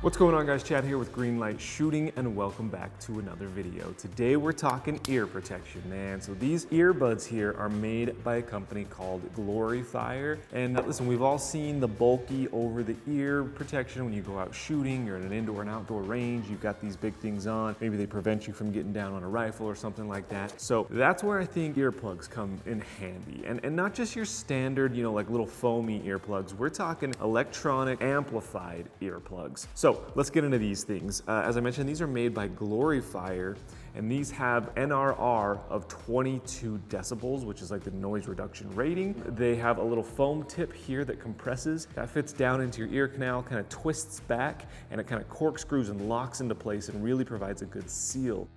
What's going on, guys? Chad here with Greenlight Shooting, and welcome back to another video. Today we're talking ear protection, man. So these earbuds here are made by a company called GLORYFIRE. And listen, we've all seen the bulky over-the-ear protection when you go out shooting, you're in an indoor and outdoor range, you've got these big things on. Maybe they prevent you from getting down on a rifle or something like that. So that's where I think earplugs come in handy. And not just your standard, like little foamy earplugs. We're talking electronic amplified earplugs. So let's get into these things. As I mentioned, these are made by GLORYFIRE, and these have NRR of 22 decibels, which is like the noise reduction rating. They have a little foam tip here that compresses. That fits down into your ear canal, kind of twists back, and it kind of corkscrews and locks into place and really provides a good seal.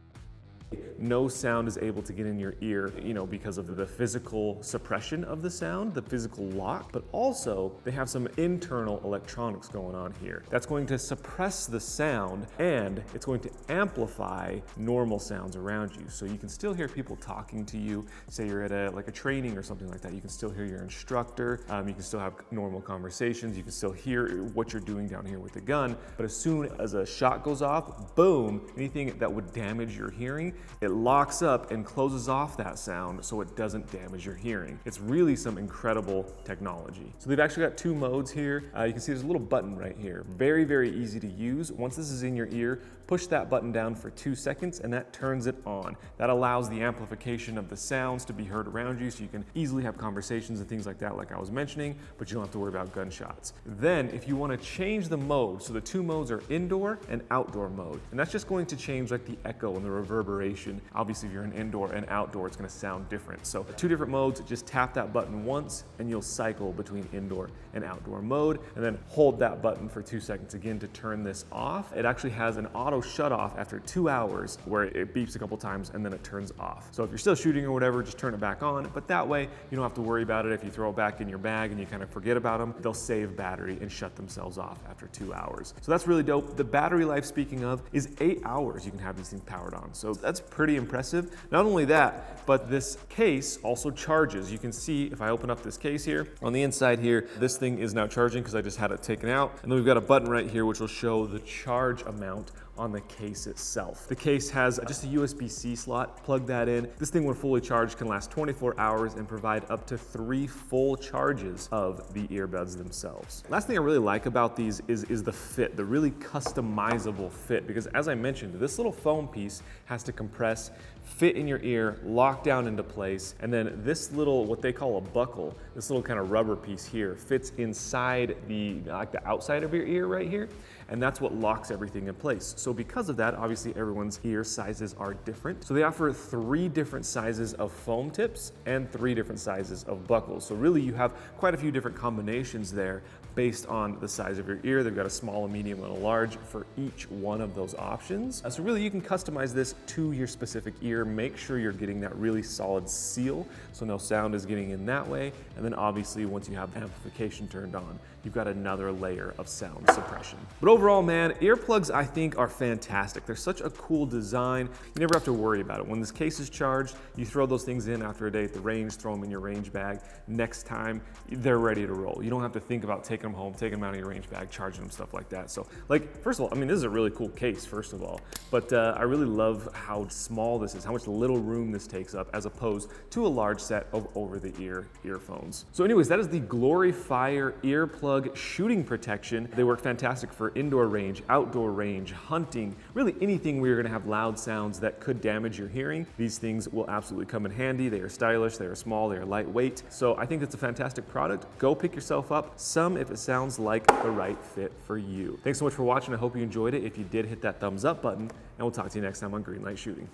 No sound is able to get in your ear, because of the physical suppression of the sound, the physical lock, but also they have some internal electronics going on here. That's going to suppress the sound, and it's going to amplify normal sounds around you. So you can still hear people talking to you. Say you're at a training or something like that. You can still hear your instructor. You can still have normal conversations. You can still hear what you're doing down here with the gun. But as soon as a shot goes off, boom, anything that would damage your hearing, it locks up and closes off that sound so it doesn't damage your hearing. It's really some incredible technology. So they've actually got two modes here. You can see there's a little button right here. Very, very easy to use. Once this is in your ear, push that button down for 2 seconds and that turns it on. That allows the amplification of the sounds to be heard around you, so you can easily have conversations and things like that, like I was mentioning, but you don't have to worry about gunshots. Then if you want to change the mode, so the two modes are indoor and outdoor mode, and that's just going to change like the echo and the reverberation. Obviously, if you're in indoor and outdoor, it's going to sound different. So two different modes, just tap that button once and you'll cycle between indoor and outdoor mode, and then hold that button for 2 seconds again to turn this off. It actually has an auto shut off after 2 hours where it beeps a couple times and then it turns off. So if you're still shooting or whatever, just turn it back on, but that way you don't have to worry about it. If you throw it back in your bag and you kind of forget about them, they'll save battery and shut themselves off after 2 hours. So that's really dope. The battery life, speaking of, is 8 hours you can have these things powered on. So that's pretty impressive. Not only that, but this case also charges. You can see if I open up this case here, on the inside here, this thing is now charging because I just had it taken out. And then we've got a button right here which will show the charge amount on the case itself. The case has just a USB-C slot. Plug that in. This thing, when fully charged, can last 24 hours and provide up to 3 full charges of the earbuds themselves. Last thing I really like about these is the fit, the really customizable fit, because as I mentioned, this little foam piece has to compress, fit in your ear, lock down into place, and then this little, what they call a buckle, this little kind of rubber piece here, fits inside the outside of your ear right here, and that's what locks everything in place. So because of that, obviously everyone's ear sizes are different. So they offer 3 different sizes of foam tips and 3 different sizes of buckles. So really you have quite a few different combinations there based on the size of your ear. They've got a small, a medium, and a large for each one of those options. So really you can customize this to your specific ear. Make sure you're getting that really solid seal so no sound is getting in that way. And then obviously once you have amplification turned on, you've got another layer of sound suppression. But overall, man, earplugs I think are fantastic. They're such a cool design. You never have to worry about it. When this case is charged, you throw those things in after a day at the range, throw them in your range bag. Next time, they're ready to roll. You don't have to think about taking them home, taking them out of your range bag, charging them, stuff like that. So first of all, this is a really cool case, first of all, but I really love how small this is, how much little room this takes up as opposed to a large set of over-the-ear earphones. So anyways, that is the GLORYFIRE Earplug Shooting Protection. They work fantastic for indoor range, outdoor range, hunting, really anything where you're gonna have loud sounds that could damage your hearing. These things will absolutely come in handy. They are stylish, they are small, they are lightweight. So I think it's a fantastic product. Go pick yourself up some if it sounds like the right fit for you. Thanks so much for watching. I hope you enjoyed it. If you did, hit that thumbs up button, and we'll talk to you next time on Greenlight Shooting.